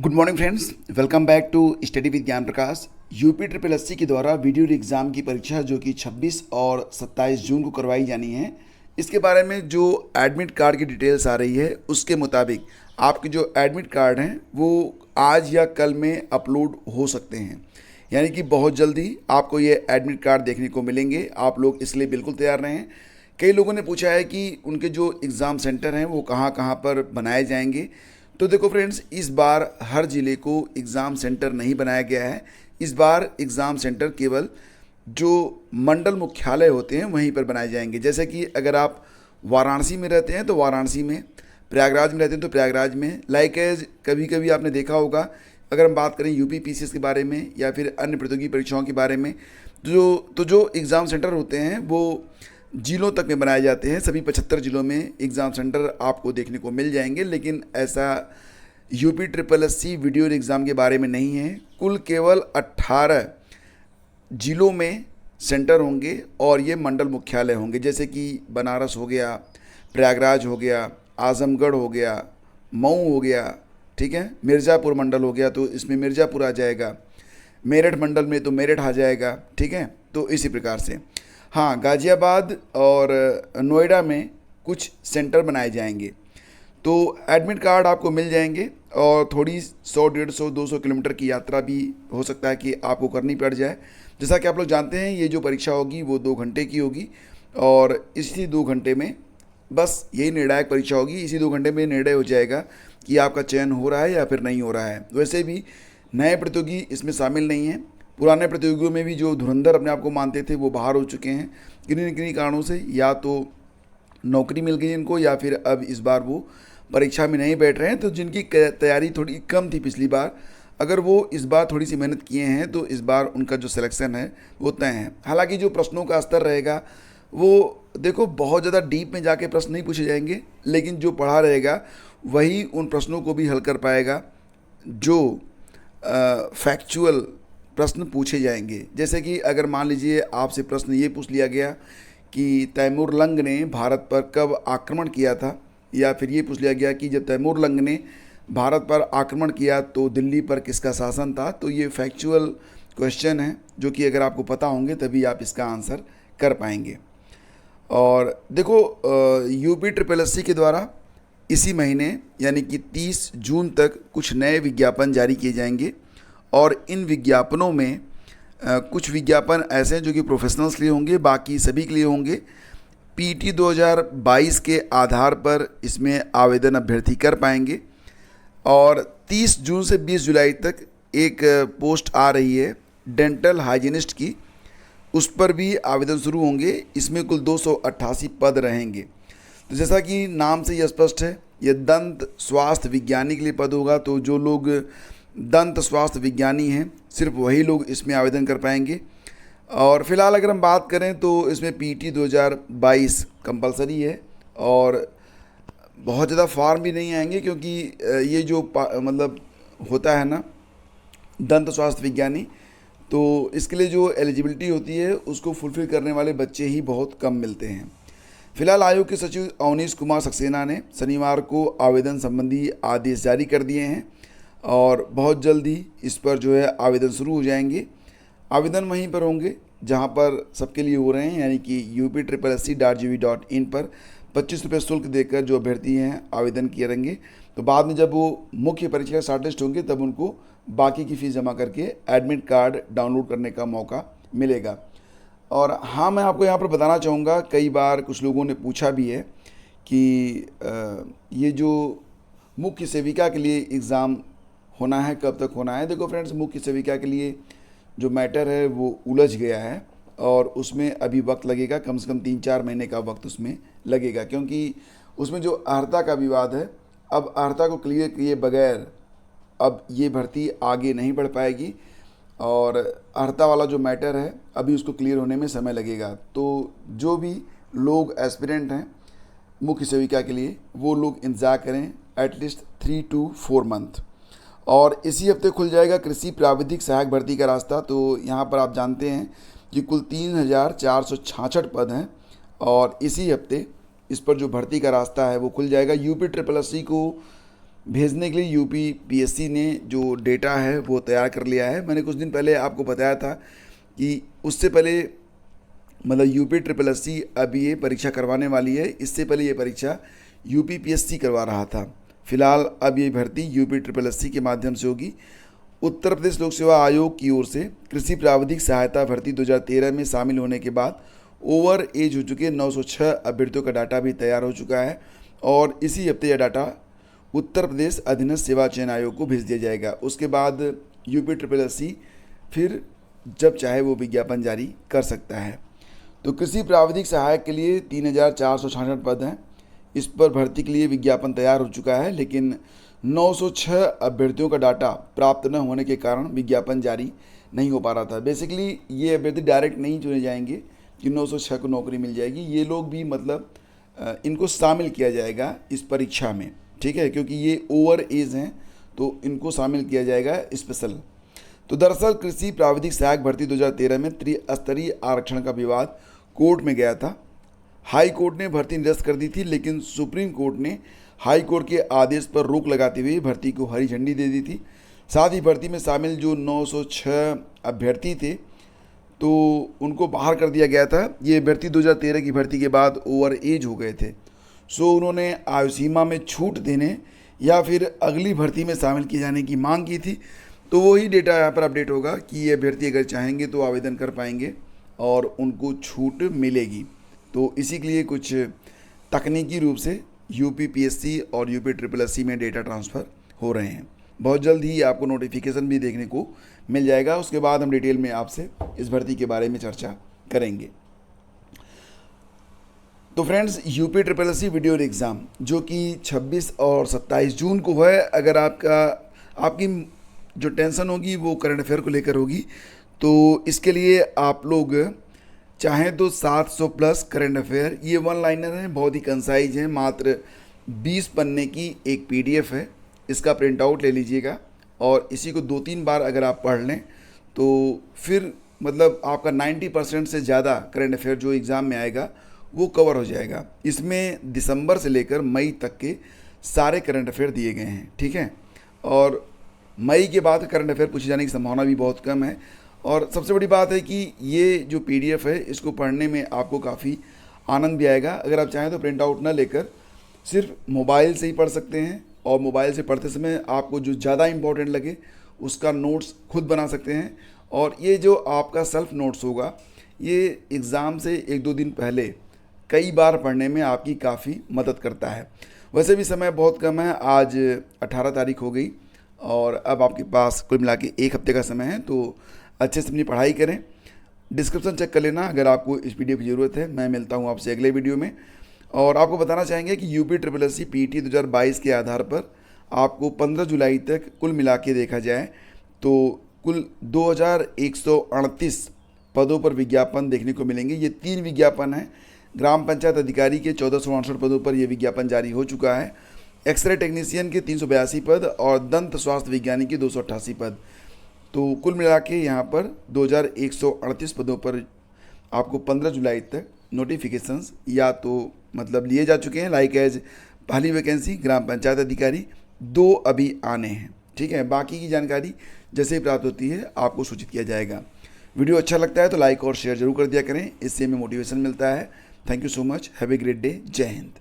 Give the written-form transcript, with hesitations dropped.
Good morning friends, welcome back to study with Gyan Prakash. UP triple SC के द्वारा video exam की परीक्षा जो कि 26 और 27 जून को करवाई जानी है, इसके बारे में जो एडमिट कार्ड की डिटेल्स आ रही है उसके मुताबिक आपके जो एडमिट कार्ड हैं वो आज या कल में अपलोड हो सकते हैं। यानी कि बहुत जल्दी आपको ये एडमिट कार्ड देखने को मिलेंगे। आप लोग इसलिए बिल्कुल तैयार रहें। कई लोगों ने पूछा है कि उनके जो एग्ज़ाम सेंटर हैं वो कहाँ कहाँ पर बनाए जाएंगे। तो देखो फ्रेंड्स, इस बार हर ज़िले को एग्ज़ाम सेंटर नहीं बनाया गया है। इस बार एग्ज़ाम सेंटर केवल जो मंडल मुख्यालय होते हैं वहीं पर बनाए जाएंगे। जैसे कि अगर आप वाराणसी में रहते हैं तो वाराणसी में, प्रयागराज में रहते हैं तो प्रयागराज में। लाइक एज कभी कभी आपने देखा होगा, अगर हम बात करें यूपी पीसीएस के बारे में या फिर अन्य प्रतियोगी परीक्षाओं के बारे में, जो एग्ज़ाम सेंटर होते हैं वो जिलों तक में बनाए जाते हैं। सभी 75 जिलों में एग्ज़ाम सेंटर आपको देखने को मिल जाएंगे, लेकिन ऐसा UP triple SC video exam के बारे में नहीं है। कुल केवल 18 जिलों में सेंटर होंगे और ये मंडल मुख्यालय होंगे। जैसे कि बनारस हो गया, प्रयागराज हो गया, आजमगढ़ हो गया, मऊ हो गया, ठीक है, मिर्ज़ापुर मंडल हो गया तो इसमें मिर्ज़ापुर आ जाएगा, मेरठ मंडल में तो मेरठ आ जाएगा, ठीक है। तो इसी प्रकार से हाँ, गाज़ियाबाद और नोएडा में कुछ सेंटर बनाए जाएंगे। तो एडमिट कार्ड आपको मिल जाएंगे और थोड़ी 100, 150, 200 किलोमीटर की यात्रा भी हो सकता है कि आपको करनी पड़ जाए। जैसा कि आप लोग जानते हैं, ये जो परीक्षा होगी वो 2 घंटे की होगी और इसी 2 घंटे में बस यही निर्णायक परीक्षा होगी। इसी 2 घंटे में निर्णय हो जाएगा कि आपका चयन हो रहा है या फिर नहीं हो रहा है। वैसे भी नए प्रतियोगी इसमें शामिल नहीं हैं। पुराने प्रतियोगियों में भी जो धुरंधर अपने आप को मानते थे वो बाहर हो चुके हैं किन्हीं न किन्हीं कारणों से। या तो नौकरी मिल गई इनको या फिर अब इस बार वो परीक्षा में नहीं बैठ रहे हैं। तो जिनकी तैयारी थोड़ी कम थी पिछली बार, अगर वो इस बार थोड़ी सी मेहनत किए हैं तो इस बार उनका जो सिलेक्शन है वो तय है। हालांकि जो प्रश्नों का स्तर रहेगा वो देखो बहुत ज़्यादा डीप में जाके प्रश्न नहीं पूछे जाएंगे, लेकिन जो पढ़ा रहेगा वही उन प्रश्नों को भी हल कर पाएगा जो फैक्चुअल प्रश्न पूछे जाएंगे। जैसे कि अगर मान लीजिए आपसे प्रश्न ये पूछ लिया गया कि तैमूर लंग ने भारत पर कब आक्रमण किया था, या फिर ये पूछ लिया गया कि जब तैमूर लंग ने भारत पर आक्रमण किया तो दिल्ली पर किसका शासन था, तो ये फैक्चुअल क्वेश्चन है जो कि अगर आपको पता होंगे तभी आप इसका आंसर कर पाएंगे। और देखो, यूपी ट्रिपल एससी के द्वारा इसी महीने यानी कि 30 जून तक कुछ नए विज्ञापन जारी किए जाएंगे और इन विज्ञापनों में कुछ विज्ञापन ऐसे हैं जो कि प्रोफेशनल्स के लिए होंगे, बाकी सभी के लिए होंगे। पीटी 2022 के आधार पर इसमें आवेदन अभ्यर्थी कर पाएंगे। और 30 जून से 20 जुलाई तक एक पोस्ट आ रही है डेंटल हाइजीनिस्ट की, उस पर भी आवेदन शुरू होंगे। इसमें कुल 288 पद रहेंगे। तो जैसा कि नाम से यह स्पष्ट है, यह दंत स्वास्थ्य विज्ञानी के लिए पद होगा। तो जो लोग दंत स्वास्थ्य विज्ञानी हैं सिर्फ वही लोग इसमें आवेदन कर पाएंगे। और फिलहाल अगर हम बात करें तो इसमें पीटी 2022 कंपलसरी है और बहुत ज़्यादा फॉर्म भी नहीं आएंगे, क्योंकि ये जो मतलब होता है ना दंत स्वास्थ्य विज्ञानी, तो इसके लिए जो एलिजिबिलिटी होती है उसको फुलफ़िल करने वाले बच्चे ही बहुत कम मिलते हैं। फिलहाल आयोग के सचिव अवनीश कुमार सक्सेना ने शनिवार को आवेदन संबंधी आदेश जारी कर दिए हैं और बहुत जल्दी इस पर जो है आवेदन शुरू हो जाएंगे। आवेदन वहीं पर होंगे जहां पर सबके लिए हो रहे हैं, यानी कि UP.SC.gov.in पर 25 रुपये शुल्क देकर जो अभ्यर्थी हैं आवेदन करेंगे। तो बाद में जब वो मुख्य परीक्षा का शॉर्ट लिस्ट होंगे तब उनको बाकी की फ़ीस जमा करके एडमिट कार्ड डाउनलोड करने का मौका मिलेगा। और हाँ, मैं आपको यहाँ पर बताना चाहूँगा, कई बार कुछ लोगों ने पूछा भी है कि ये जो मुख्य सेविका के लिए एग्ज़ाम होना है कब तक होना है। देखो फ्रेंड्स, मुख्य सेविका के लिए जो मैटर है वो उलझ गया है और उसमें अभी वक्त लगेगा, कम से कम 3-4 महीने का वक्त उसमें लगेगा, क्योंकि उसमें जो अर्हता का विवाद है, अब अर्हता को क्लियर किए बगैर अब ये भर्ती आगे नहीं बढ़ पाएगी और अर्हता वाला जो मैटर है अभी उसको क्लियर होने में समय लगेगा। तो जो भी लोग एस्पिरेंट हैं मुख्य सेविका के लिए वो लोग इंतज़ार करें एटलीस्ट 3 to 4 मंथ। और इसी हफ्ते खुल जाएगा कृषि प्राविधिक सहायक भर्ती का रास्ता। तो यहाँ पर आप जानते हैं कि कुल 3,466 पद हैं और इसी हफ्ते इस पर जो भर्ती का रास्ता है वो खुल जाएगा। यूपी ट्रिपल एससी को भेजने के लिए यूपीपीएससी ने जो डेटा है वो तैयार कर लिया है। मैंने कुछ दिन पहले आपको बताया था कि उससे पहले मतलब यूपी अभी ये परीक्षा करवाने वाली है। इससे पहले ये परीक्षा यूपीपीएससी करवा रहा था। फिलहाल अब ये भर्ती यूपी के माध्यम से होगी। उत्तर प्रदेश लोक सेवा आयोग की ओर से कृषि प्राविधिक सहायता भर्ती 2013 में शामिल होने के बाद ओवर एज हो चुके 906 अभ्यर्थियों का डाटा भी तैयार हो चुका है और इसी हफ्ते यह डाटा उत्तर प्रदेश अधीनस्थ सेवा चयन आयोग को भेज दिया जाएगा। उसके बाद यूपी फिर जब चाहे वो विज्ञापन जारी कर सकता है। तो कृषि प्राविधिक सहायक के लिए 3,466 पद हैं। इस पर भर्ती के लिए विज्ञापन तैयार हो चुका है, लेकिन 906 अभ्यर्थियों का डाटा प्राप्त न होने के कारण विज्ञापन जारी नहीं हो पा रहा था। बेसिकली ये अभ्यर्थी डायरेक्ट नहीं चुने जाएंगे कि 906 को नौकरी मिल जाएगी। ये लोग भी मतलब इनको शामिल किया जाएगा इस परीक्षा में, ठीक है, क्योंकि ये ओवर एज हैं तो इनको शामिल किया जाएगा स्पेशल। तो दरअसल कृषि प्राविधिक सहायक भर्ती 2013 में त्रिस्तरीय आरक्षण का विवाद कोर्ट में गया था। हाई कोर्ट ने भर्ती निरस्त कर दी थी, लेकिन सुप्रीम कोर्ट ने हाई कोर्ट के आदेश पर रोक लगाते हुए भर्ती को हरी झंडी दे दी थी। साथ ही भर्ती में शामिल जो 906 अभ्यर्थी थे तो उनको बाहर कर दिया गया था। ये अभ्यर्थी 2013 की भर्ती के बाद ओवर एज हो गए थे। सो उन्होंने आयु सीमा में छूट देने या फिर अगली भर्ती में शामिल किए जाने की मांग की थी। तो वही डेटा यहाँ पर अपडेट होगा कि ये अभ्यर्थी अगर चाहेंगे तो आवेदन कर पाएंगे और उनको छूट मिलेगी। तो इसी के लिए कुछ तकनीकी रूप से यूपीपीएससी और यूपी में डेटा ट्रांसफ़र हो रहे हैं। बहुत जल्द ही आपको नोटिफिकेशन भी देखने को मिल जाएगा। उसके बाद हम डिटेल में आपसे इस भर्ती के बारे में चर्चा करेंगे। तो फ्रेंड्स, यूपी वीडियो एग्ज़ाम जो कि 26 और 27 जून को है, अगर आपकी जो टेंशन होगी वो करंट अफेयर को लेकर होगी, तो इसके लिए आप लोग चाहें तो 700 प्लस करंट अफेयर, ये वन लाइनर है, बहुत ही कंसाइज है, मात्र 20 पन्ने की एक पीडीएफ है। इसका प्रिंट आउट ले लीजिएगा और इसी को 2-3 बार अगर आप पढ़ लें तो फिर मतलब आपका 90% से ज़्यादा करंट अफेयर जो एग्ज़ाम में आएगा वो कवर हो जाएगा। इसमें दिसंबर से लेकर मई तक के सारे करंट अफेयर दिए गए हैं, ठीक है। और मई के बाद करंट अफेयर पूछे जाने की संभावना भी बहुत कम है। और सबसे बड़ी बात है कि ये जो पीडीएफ है इसको पढ़ने में आपको काफ़ी आनंद भी आएगा। अगर आप चाहें तो प्रिंट आउट ना लेकर सिर्फ मोबाइल से ही पढ़ सकते हैं और मोबाइल से पढ़ते समय आपको जो ज़्यादा इम्पोर्टेंट लगे उसका नोट्स खुद बना सकते हैं। और ये जो आपका सेल्फ नोट्स होगा ये एग्ज़ाम से 1-2 दिन पहले कई बार पढ़ने में आपकी काफ़ी मदद करता है। वैसे भी समय बहुत कम है, आज 18 तारीख हो गई और अब आपके पास कुल मिला के 1 हफ्ते का समय है। तो अच्छे से अपनी पढ़ाई करें। डिस्क्रिप्शन चेक कर लेना अगर आपको इस वीडियो की ज़रूरत है। मैं मिलता हूँ आपसे अगले वीडियो में। और आपको बताना चाहेंगे कि यूपी पीटी 2022 के आधार पर आपको 15 जुलाई तक कुल मिला के देखा जाए तो कुल 2138 पदों पर विज्ञापन देखने को मिलेंगे। ये 3 विज्ञापन हैं। ग्राम पंचायत अधिकारी के 1468 पदों पर यह विज्ञापन जारी हो चुका है। एक्सरे टेक्नीशियन के 382 पद और दंत स्वास्थ्य विज्ञानी के 288 पद। तो कुल मिला के यहाँ पर 2138 पदों पर आपको 15 जुलाई तक नोटिफिकेशंस या तो मतलब लिए जा चुके हैं, लाइक एज पहली वैकेंसी ग्राम पंचायत अधिकारी, 2 अभी आने हैं, ठीक है। बाकी की जानकारी जैसे ही प्राप्त होती है आपको सूचित किया जाएगा। वीडियो अच्छा लगता है तो लाइक और शेयर जरूर कर दिया करें, इससे हमें मोटिवेशन मिलता है। Thank you so much, have a great day, जय हिंद।